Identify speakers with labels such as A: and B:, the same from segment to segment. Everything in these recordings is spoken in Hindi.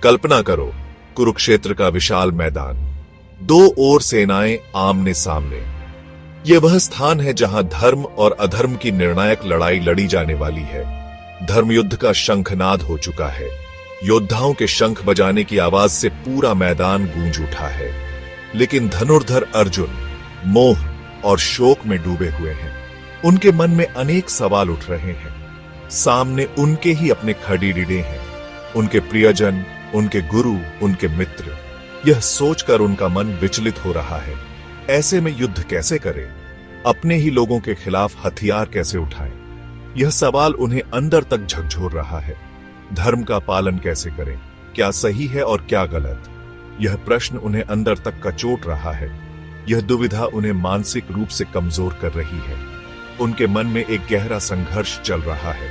A: कल्पना करो, कुरुक्षेत्र का विशाल मैदान, दो ओर सेनाएं आमने सामने। यह वह स्थान है जहां धर्म और अधर्म की निर्णायक लड़ाई लड़ी जाने वाली है। धर्मयुद्ध का शंखनाद हो चुका है। योद्धाओं के शंख बजाने की आवाज से पूरा मैदान गूंज उठा है। लेकिन धनुर्धर अर्जुन मोह और शोक में डूबे हुए हैं। उनके मन में अनेक सवाल उठ रहे हैं। सामने उनके ही अपने खड़ीडिडे हैं, उनके प्रियजन, उनके गुरु, उनके मित्र। यह सोचकर उनका मन विचलित हो रहा है। ऐसे में युद्ध कैसे करें? अपने ही लोगों के खिलाफ हथियार कैसे उठाएं? यह सवाल उन्हें अंदर तक झकझोर रहा है। धर्म का पालन कैसे करें? क्या सही है और क्या गलत? यह प्रश्न उन्हें अंदर तक कचोट रहा है। यह दुविधा उन्हें मानसिक रूप से कमजोर कर रही है। उनके मन में एक गहरा संघर्ष चल रहा है।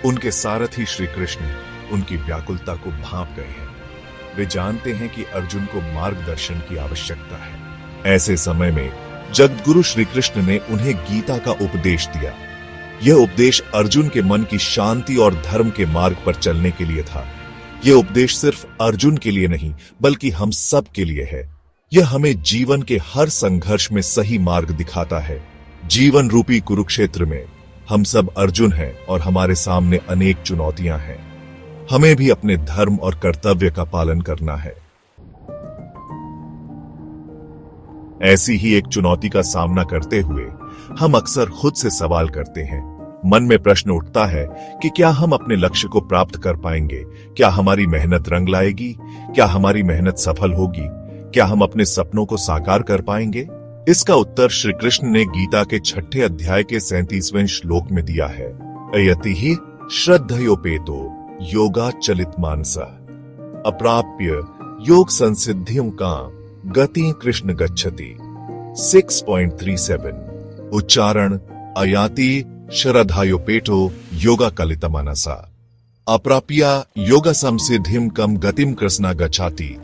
A: उनके सारथी श्री कृष्ण उनकी व्याकुलता को भांप गए हैं। वे जानते हैं कि अर्जुन को मार्गदर्शन की आवश्यकता है। ऐसे समय में जगद्गुरु श्री कृष्ण ने उन्हें गीता का उपदेश दिया। यह उपदेश अर्जुन के मन की शांति और धर्म के मार्ग पर चलने के लिए था। यह उपदेश सिर्फ अर्जुन के लिए नहीं, बल्कि हम सब के लिए है। यह हमें जीवन के हर संघर्ष में सही मार्ग दिखाता है। जीवन रूपी कुरुक्षेत्र में हम सब अर्जुन हैं और हमारे सामने अनेक चुनौतियां हैं। हमें भी अपने धर्म और कर्तव्य का पालन करना है। ऐसी ही एक चुनौती का सामना करते हुए हम अक्सर खुद से सवाल करते हैं। मन में प्रश्न उठता है कि क्या हम अपने लक्ष्य को प्राप्त कर पाएंगे? क्या हमारी मेहनत रंग लाएगी? क्या हमारी मेहनत सफल होगी? क्या हम अपने सपनों को साकार कर पाएंगे? इसका उत्तर श्री कृष्ण ने गीता के 6 अध्याय के 37वें श्लोक में दिया है। अयति ही श्रद्धयोपेतो योगा चलित मानसा अप्राप्य योग संसिद्धियों का गति कृष्ण गच्छति। 6.37 उच्चारण अयाति श्रद्धयोपेतो योगा कलित मनसा अप्राप्य योग संसिद्धिम कम गतिम कृष्ण गच्छति।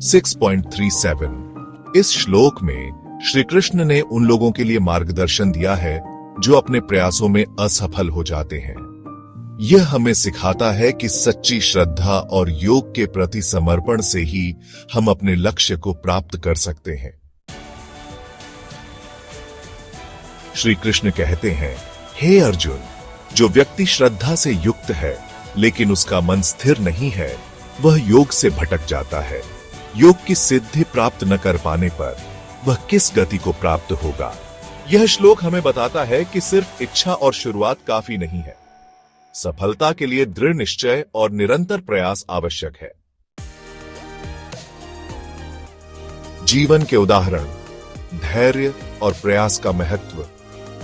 A: 6.37 इस श्लोक में श्री कृष्ण ने उन लोगों के लिए मार्गदर्शन दिया है जो अपने प्रयासों में असफल हो जाते हैं। यह हमें सिखाता है कि सच्ची श्रद्धा और योग के प्रति समर्पण से ही हम अपने लक्ष्य को प्राप्त कर सकते हैं। श्री कृष्ण कहते हैं, हे अर्जुन, जो व्यक्ति श्रद्धा से युक्त है लेकिन उसका मन स्थिर नहीं है, वह योग से भटक जाता है। योग की सिद्धि प्राप्त न कर पाने पर वह किस गति को प्राप्त होगा? यह श्लोक हमें बताता है कि सिर्फ इच्छा और शुरुआत काफी नहीं है। सफलता के लिए दृढ़ निश्चय और निरंतर प्रयास आवश्यक है। जीवन के उदाहरण, धैर्य और प्रयास का महत्व।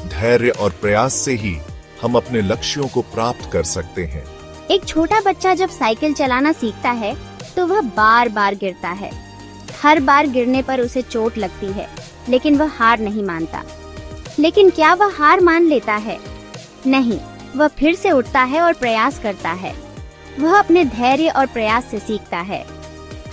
A: धैर्य और प्रयास से ही हम अपने लक्ष्यों को प्राप्त कर सकते हैं।
B: एक छोटा बच्चा जब साइकिल चलाना सीखता है तो वह बार बार गिरता है। हर बार गिरने पर उसे चोट लगती है, लेकिन वह हार नहीं मानता। लेकिन क्या वह हार मान लेता है? नहीं, वह फिर से उठता है और प्रयास करता है। वह अपने धैर्य और प्रयास से सीखता है।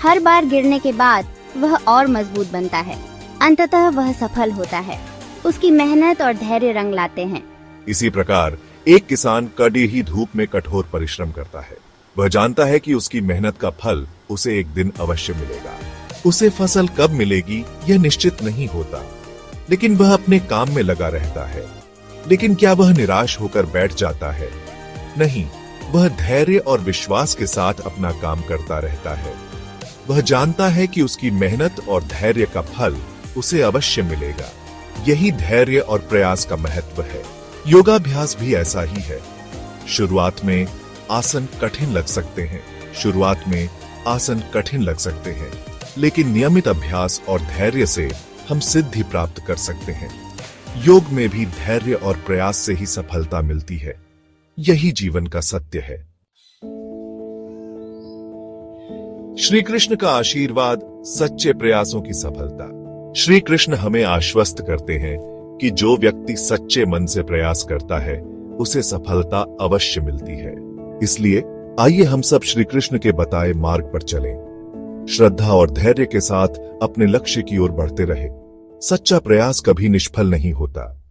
B: हर बार गिरने के बाद वह और मजबूत बनता है। अंततः वह सफल होता है। उसकी मेहनत और धैर्य रंग लाते हैं।
A: इसी प्रकार एक किसान कड़ी ही धूप में कठोर परिश्रम करता है। वह जानता है कि उसकी मेहनत का फल उसे एक दिन अवश्य मिलेगा। उसे फसल कब मिलेगी यह निश्चित नहीं होता, लेकिन वह अपने काम में लगा रहता है। लेकिन क्या वह निराश होकर बैठ जाता है? नहीं, वह धैर्य और विश्वास के साथ अपना काम करता रहता है। वह जानता है कि उसकी मेहनत और धैर्य का फल उसे अवश्य मिलेगा। यही धैर्य और प्रयास का महत्व है। योगाभ्यास भी ऐसा ही है। शुरुआत में आसन कठिन लग सकते हैं, लेकिन नियमित अभ्यास और धैर्य से हम सिद्धि प्राप्त कर सकते हैं। योग में भी धैर्य और प्रयास से ही सफलता मिलती है। यही जीवन का सत्य है। श्री कृष्ण का आशीर्वाद, सच्चे प्रयासों की सफलता। श्री कृष्ण हमें आश्वस्त करते हैं कि जो व्यक्ति सच्चे मन से प्रयास करता है उसे सफलता अवश्य मिलती है। इसलिए आइए हम सब श्री कृष्ण के बताए मार्ग पर चलें। श्रद्धा और धैर्य के साथ अपने लक्ष्य की ओर बढ़ते रहे। सच्चा प्रयास कभी निष्फल नहीं होता।